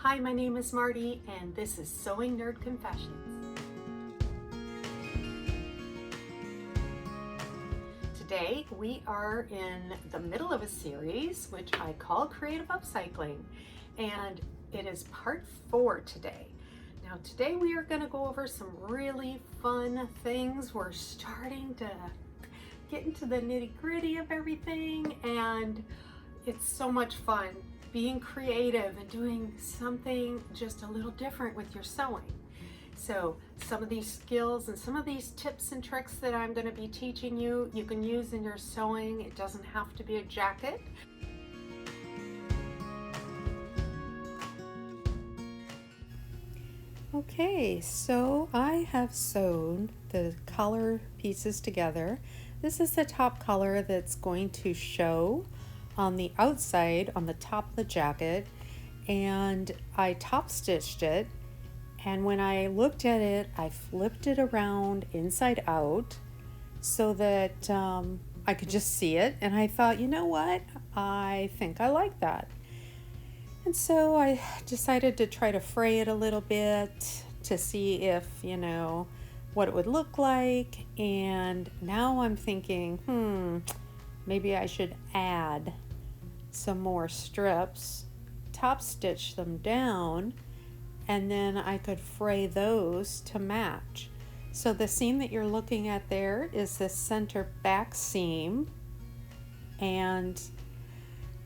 Hi, my name is Marty, and this is Sewing Nerd Confessions. Today, we are in the middle of a series, which I call Creative Upcycling, and it is part 4 today. Now, today we are going to go over some really fun things. We're starting to get into the nitty-gritty of everything, and it's so much fun being creative and doing something just a little different with your sewing. So some of these skills and some of these tips and tricks that I'm going to be teaching you, you can use in your sewing. It doesn't have to be a jacket. Okay, so I have sewn the collar pieces together. This is the top collar that's going to show on the outside on the top of the jacket, and I top stitched it, and when I looked at it I flipped it around inside out so that I could just see it, and I thought, you know what, I think I like that. And so I decided to try to fray it a little bit to see if, you know, what it would look like. And now I'm thinking, maybe I should add some more strips, top stitch them down, and then I could fray those to match. So the seam that you're looking at there is the center back seam, and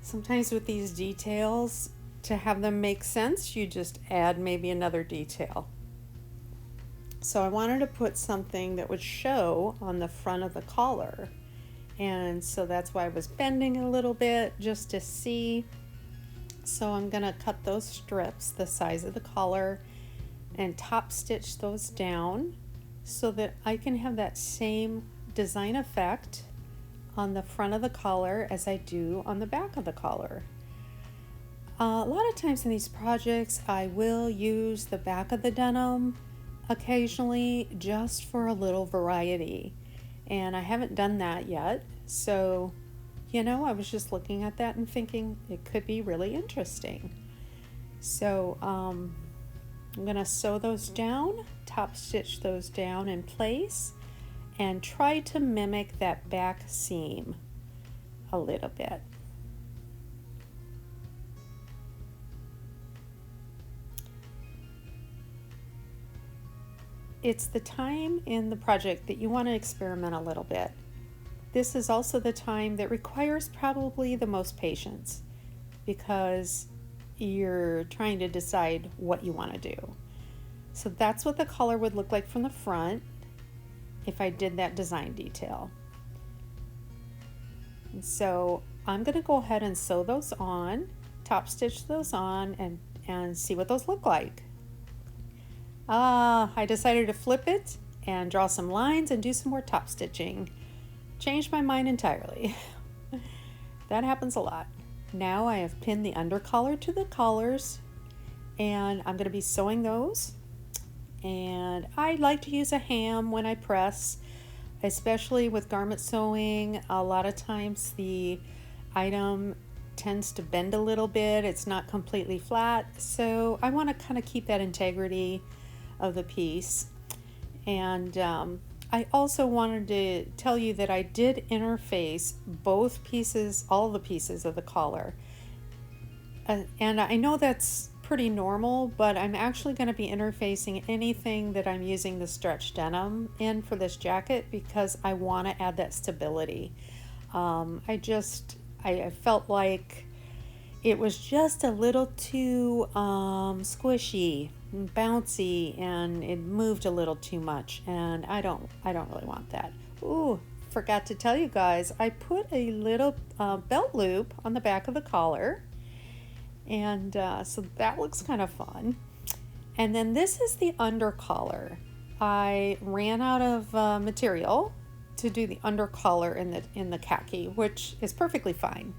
sometimes with these details, to have them make sense, you just add maybe another detail. So I wanted to put something that would show on the front of the collar, and so that's why I was bending a little bit just to see. So I'm gonna cut those strips the size of the collar and top stitch those down so that I can have that same design effect on the front of the collar as I do on the back of the collar. A lot of times in these projects I will use the back of the denim occasionally just for a little variety, and I haven't done that yet. So, you know, I was just looking at that and thinking it could be really interesting. So I'm gonna sew those down, top stitch those down in place, and try to mimic that back seam a little bit. It's the time in the project that you want to experiment a little bit. This is also the time that requires probably the most patience because you're trying to decide what you want to do. So that's what the collar would look like from the front if I did that design detail. And so I'm going to go ahead and sew those on, top stitch those on, and see what those look like. I decided to flip it and draw some lines and do some more top stitching. Changed my mind entirely. That happens a lot. Now I have pinned the under collar to the collars, and I'm going to be sewing those. And I like to use a ham when I press, especially with garment sewing. A lot of times the item tends to bend a little bit. It's not completely flat, so I want to kind of keep that integrity of the piece. And I also wanted to tell you that I did interface both pieces, all the pieces of the collar. And I know that's pretty normal, but I'm actually going to be interfacing anything that I'm using the stretch denim in for this jacket because I want to add that stability. I felt like it was just a little too squishy and bouncy, and it moved a little too much, and I don't really want that. Ooh, forgot to tell you guys, I put a little belt loop on the back of the collar, and so that looks kind of fun. And then this is the under collar. I ran out of material to do the under collar in the khaki, which is perfectly fine.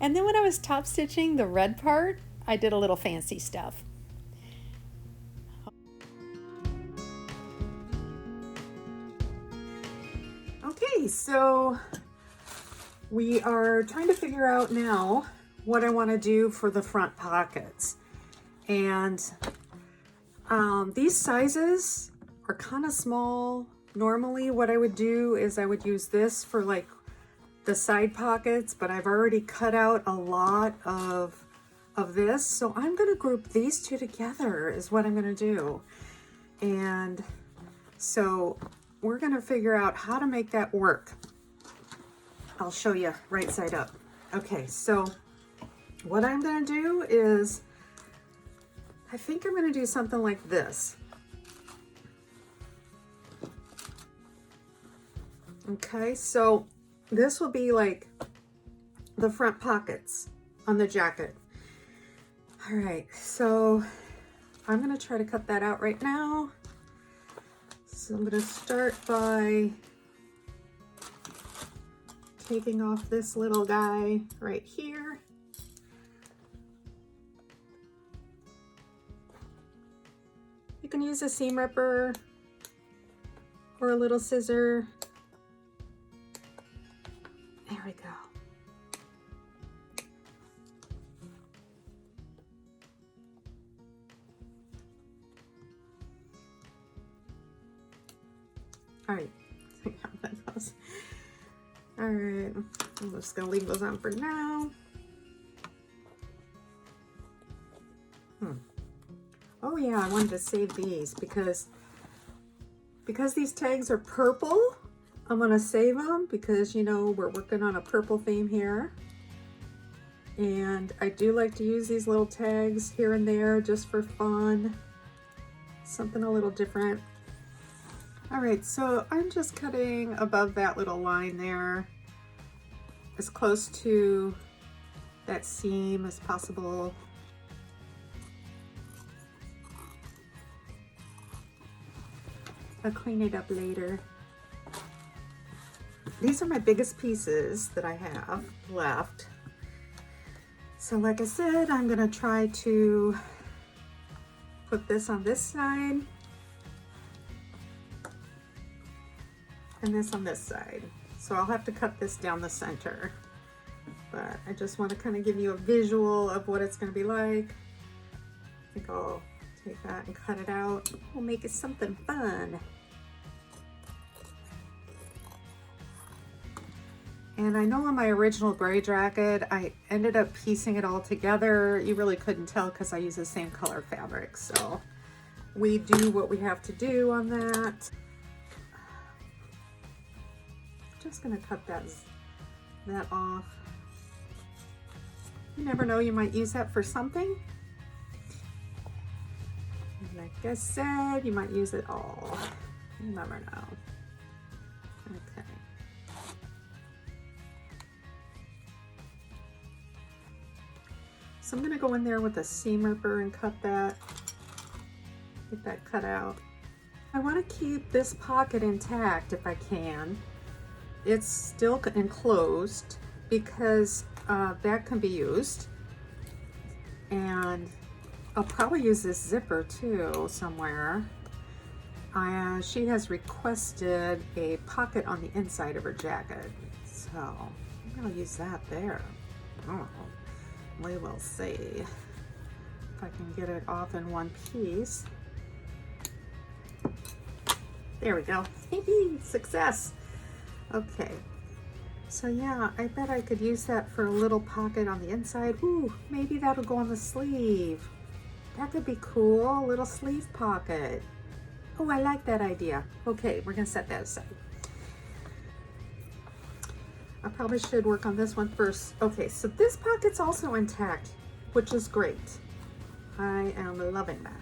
And then when I was top stitching the red part, I did a little fancy stuff. Okay, so we are trying to figure out now what I want to do for the front pockets. And these sizes are kind of small. Normally what I would do is I would use this for like the side pockets, but I've already cut out a lot of this. So I'm gonna group these two together is what I'm gonna do. And so we're gonna figure out how to make that work. I'll show you right side up. Okay, so what I'm gonna do is, I think I'm gonna do something like this. Okay, so this will be like the front pockets on the jacket. All right, so I'm gonna try to cut that out right now. So I'm gonna start by taking off this little guy right here. You can use a seam ripper or a little scissor. There we go. All right. All right, I'm just gonna leave those on for now. Oh yeah, I wanted to save these because these tags are purple. I'm gonna save them because, you know, we're working on a purple theme here. And I do like to use these little tags here and there just for fun. Something a little different. All right, so I'm just cutting above that little line there, as close to that seam as possible. I'll clean it up later. These are my biggest pieces that I have left. So like I said, I'm gonna try to put this on this side and this on this side. So I'll have to cut this down the center, but I just want to kind of give you a visual of what it's going to be like. I think I'll take that and cut it out. We'll make it something fun. And I know on my original gray jacket, I ended up piecing it all together. You really couldn't tell because I use the same color fabric. So we do what we have to do on that. Just gonna cut that off. You never know, you might use that for something. Like I said, you might use it all. You never know. Okay. So I'm gonna go in there with a seam ripper and cut that, get that cut out. I wanna keep this pocket intact if I can. It's still enclosed because that can be used. And I'll probably use this zipper too somewhere. She has requested a pocket on the inside of her jacket. So I'm gonna use that there. Oh, we will see if I can get it off in one piece. There we go. Success. Okay, so yeah, I bet I could use that for a little pocket on the inside. Ooh, maybe that'll go on the sleeve. That could be cool, a little sleeve pocket. Oh, I like that idea. Okay, we're gonna set that aside. I probably should work on this one first. Okay, so this pocket's also intact, which is great. I am loving that.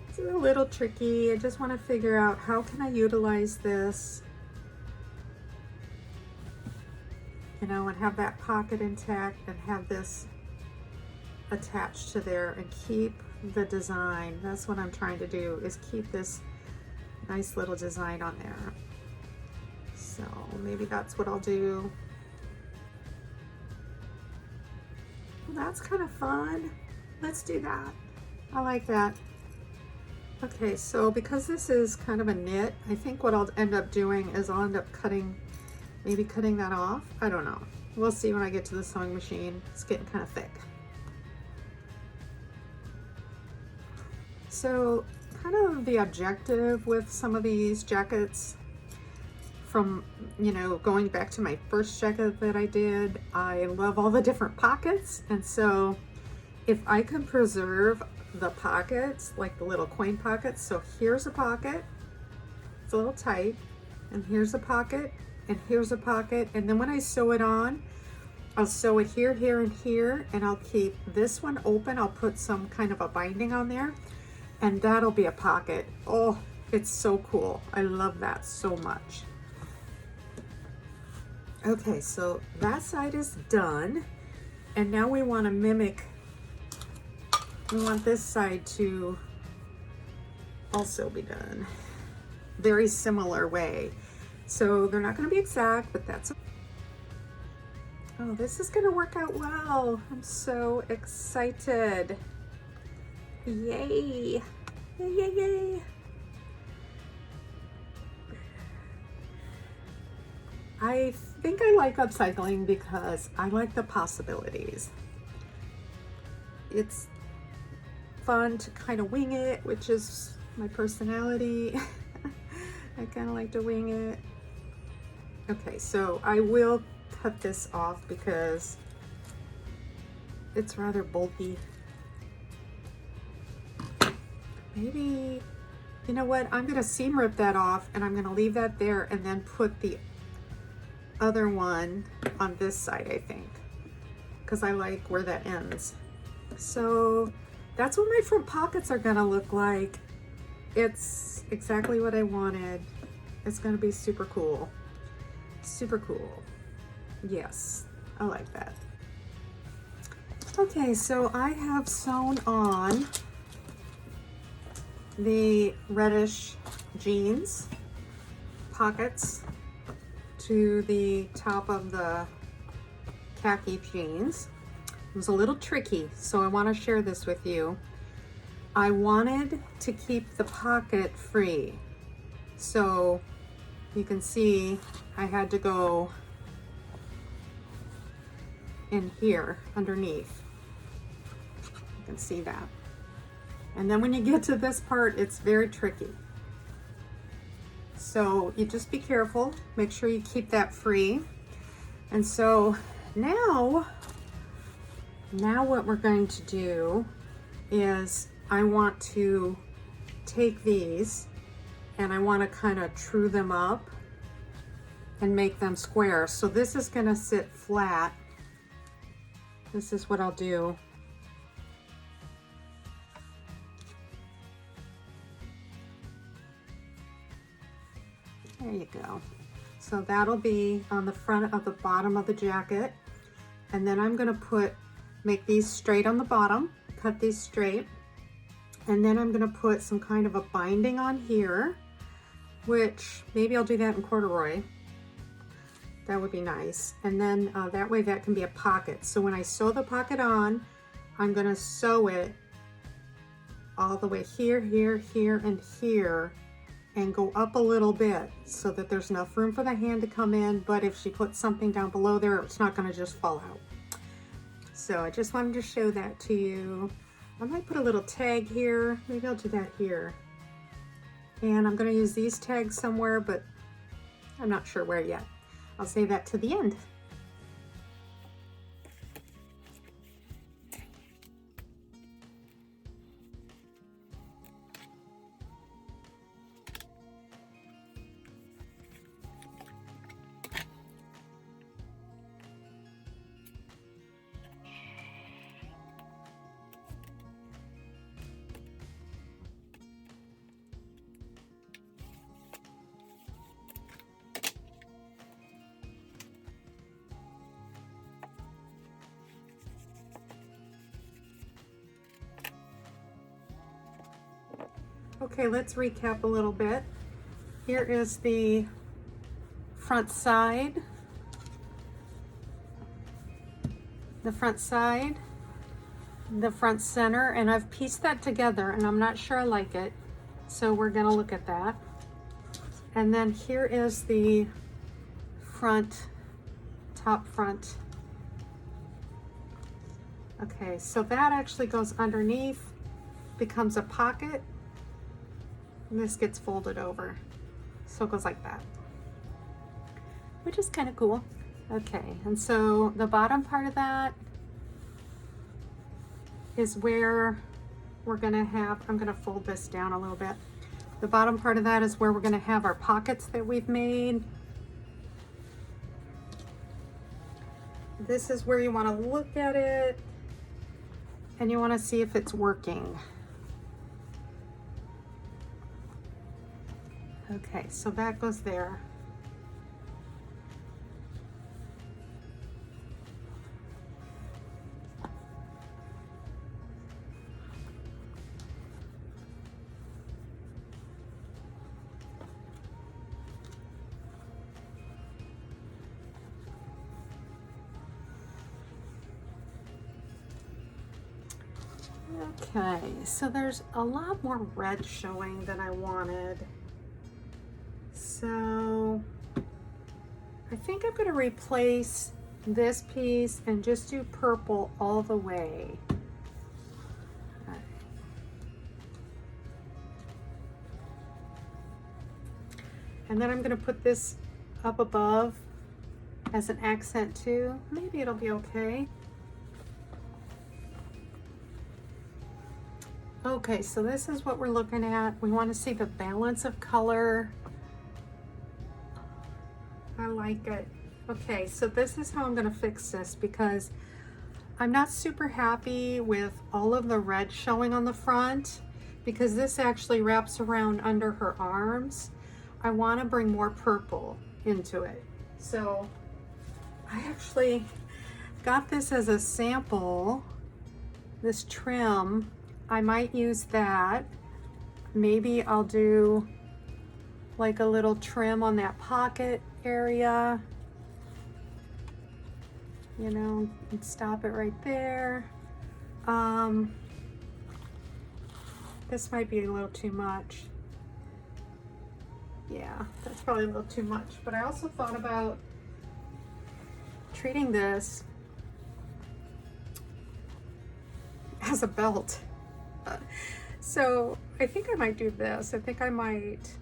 It's a little tricky. I just want to figure out how can I utilize this, you know, and have that pocket intact and have this attached to there and keep the design. That's what I'm trying to do, is keep this nice little design on there. So maybe that's what I'll do. Well, that's kind of fun. Let's do that. I like that. Okay, so because this is kind of a knit, I think what I'll end up doing is I'll end up maybe cutting that off. I don't know. We'll see when I get to the sewing machine. It's getting kind of thick. So kind of the objective with some of these jackets from, you know, going back to my first jacket that I did, I love all the different pockets. And so if I can preserve the pockets, like the little coin pockets, so here's a pocket, it's a little tight, and here's a pocket, and here's a pocket, and then when I sew it on, I'll sew it here, here, and here, and I'll keep this one open. I'll put some kind of a binding on there, and that'll be a pocket. Oh, it's so cool. I love that so much. Okay, so that side is done, and now we want to mimic, we want this side to also be done very similar way. So they're not going to be exact, but that's, oh, this is going to work out well. I'm so excited. Yay. Yay, yay, yay. I think I like upcycling because I like the possibilities. It's fun to kind of wing it, which is my personality. I kind of like to wing it. Okay, so I will cut this off because it's rather bulky. Maybe, you know what? I'm gonna seam rip that off and I'm gonna leave that there and then put the other one on this side, I think, because I like where that ends. So that's what my front pockets are gonna look like. It's exactly what I wanted. It's gonna be super cool. Super cool. Yes, I like that. Okay, so I have sewn on the reddish jeans pockets to the top of the khaki jeans. It was a little tricky, so I want to share this with you. I wanted to keep the pocket free, so you can see I had to go in here underneath. You can see that. And then when you get to this part, it's very tricky. So you just be careful, make sure you keep that free. And so now what we're going to do is I want to take these and I want to kind of true them up and make them square. So this is going to sit flat. This is what I'll do. There you go. So that'll be on the front of the bottom of the jacket. And then I'm going to make these straight on the bottom, cut these straight. And then I'm going to put some kind of a binding on here, which maybe I'll do that in corduroy. That would be nice. And then that way that can be a pocket. So when I sew the pocket on, I'm going to sew it all the way here, here, here, and here, and go up a little bit so that there's enough room for the hand to come in, but if she puts something down below there, it's not going to just fall out. So I just wanted to show that to you. I might put a little tag here. Maybe I'll do that here. And I'm going to use these tags somewhere, but I'm not sure where yet. I'll save that to the end. Okay, let's recap a little bit. Here is the front side, the front center, and I've pieced that together and I'm not sure I like it, so we're gonna look at that. And then here is the top front. Okay, so that actually goes underneath. becomes a pocket, and this gets folded over. So it goes like that, which is kind of cool. Okay, and so the bottom part of that is where we're gonna have, I'm gonna fold this down a little bit. The bottom part of that is where we're gonna have our pockets that we've made. This is where you wanna look at it and you wanna see if it's working. Okay, so that goes there. Okay, so there's a lot more red showing than I wanted. So I think I'm going to replace this piece and just do purple all the way. Okay. And then I'm going to put this up above as an accent too. Maybe it'll be okay. Okay, so this is what we're looking at. We want to see the balance of color. I like it. Okay, so this is how I'm going to fix this, because I'm not super happy with all of the red showing on the front, because this actually wraps around under her arms. I want to bring more purple into it. So I actually got this as a sample, this trim. I might use that. Maybe I'll do like a little trim on that pocket area, you know, and stop it right there. This might be a little too much. Yeah, that's probably a little too much. But I also thought about treating this as a belt. So I think I might do this. I think I might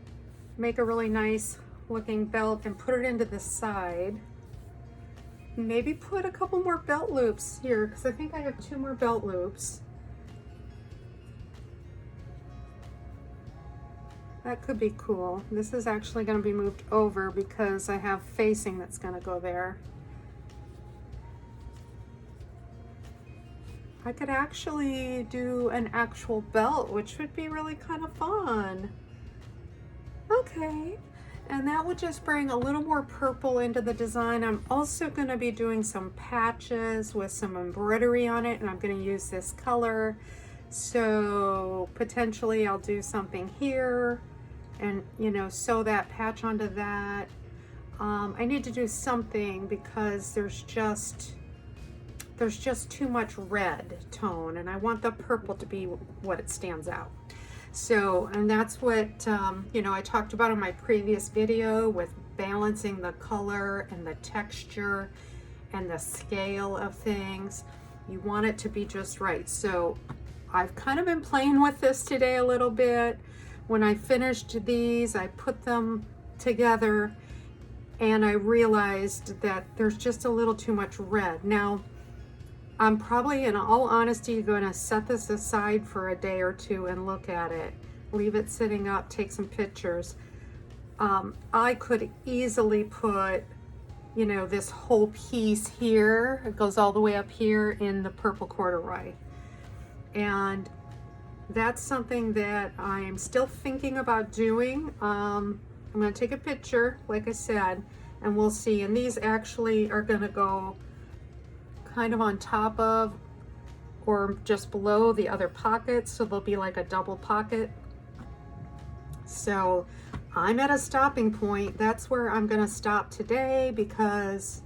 make a really nice looking belt and put it into the side. Maybe put a couple more belt loops here, because I think I have 2 more belt loops. That could be cool. This is actually going to be moved over because I have facing that's going to go there. I could actually do an actual belt, which would be really kind of fun. Okay, and that would just bring a little more purple into the design. I'm also going to be doing some patches with some embroidery on it, and I'm going to use this color. So potentially I'll do something here and, you know, sew that patch onto that. I need to do something because there's just too much red tone, and I want the purple to be what it stands out. So, and that's what, you know, I talked about in my previous video with balancing the color and the texture and the scale of things. You want it to be just right. So I've kind of been playing with this today a little bit. When I finished these, I put them together and I realized that there's just a little too much red. Now, I'm probably, in all honesty, going to set this aside for a day or two and look at it. Leave it sitting up, take some pictures. I could easily put, you know, this whole piece here, it goes all the way up here, in the purple corduroy. And that's something that I'm still thinking about doing. I'm going to take a picture, like I said, and we'll see. And these actually are going to go kind of on top of or just below the other pockets, so they'll be like a double pocket. So I'm at a stopping point. That's where I'm going to stop today, because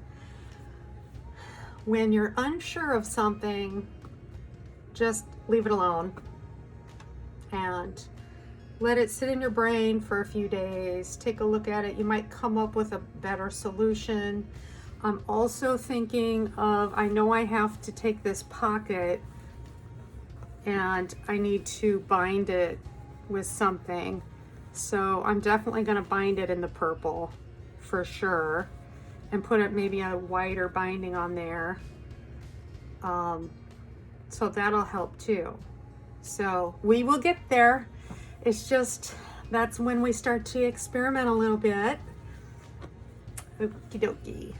when you're unsure of something, just leave it alone and let it sit in your brain for a few days. Take a look at it. You might come up with a better solution. I'm also thinking of, I know I have to take this pocket and I need to bind it with something. So I'm definitely going to bind it in the purple for sure, and put it maybe a whiter binding on there. So that'll help too. So we will get there. It's just, that's when we start to experiment a little bit. Okie dokie.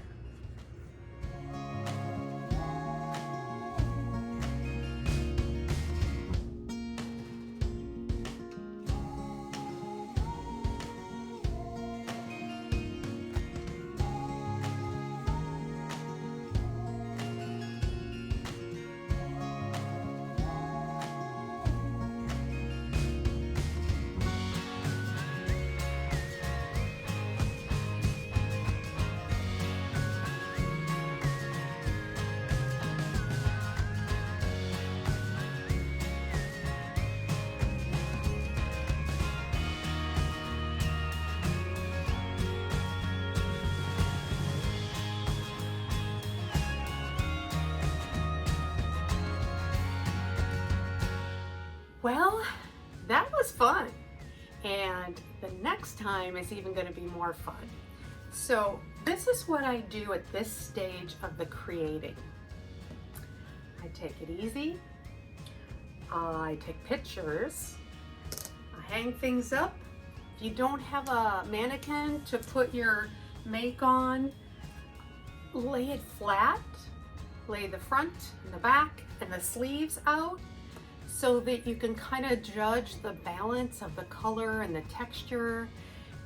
Well, that was fun. And the next time is even going to be more fun. So this is what I do at this stage of the creating. I take it easy. I take pictures. I hang things up. If you don't have a mannequin to put your make on, lay it flat. Lay the front and the back and the sleeves out, so that you can kind of judge the balance of the color and the texture.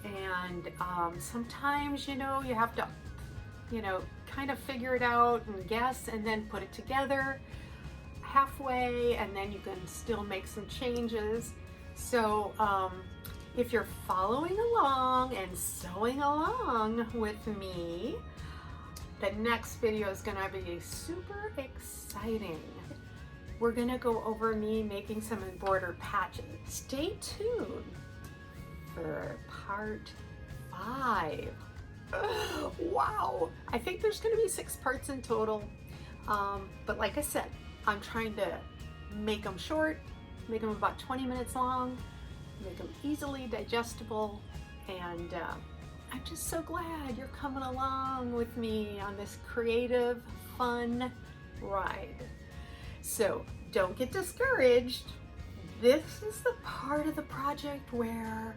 And sometimes, you know, you have to, you know, kind of figure it out and guess, and then put it together halfway, and then you can still make some changes. So if you're following along and sewing along with me, the next video is gonna be super exciting. We're gonna go over me making some embroidered patches. Stay tuned for part 5. Wow, I think there's gonna be 6 parts in total. But like I said, I'm trying to make them short, make them about 20 minutes long, make them easily digestible, and I'm just so glad you're coming along with me on this creative, fun ride. So don't get discouraged. This is the part of the project where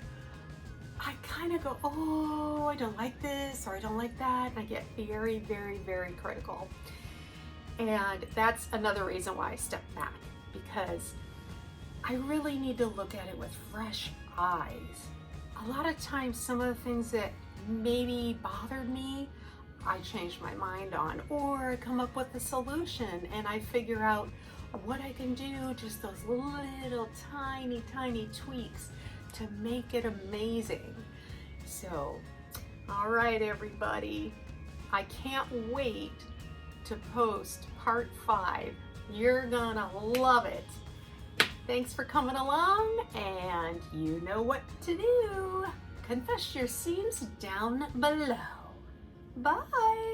I kind of go, oh, I don't like this, or I don't like that. And I get very, very, very critical. And that's another reason why I step back, because I really need to look at it with fresh eyes. A lot of times, some of the things that maybe bothered me, I change my mind on, or I come up with a solution and I figure out what I can do, just those little tiny, tiny tweaks to make it amazing. So, all right, everybody, I can't wait to post part 5. You're gonna love it. Thanks for coming along, and you know what to do. Confess your seams down below. Bye.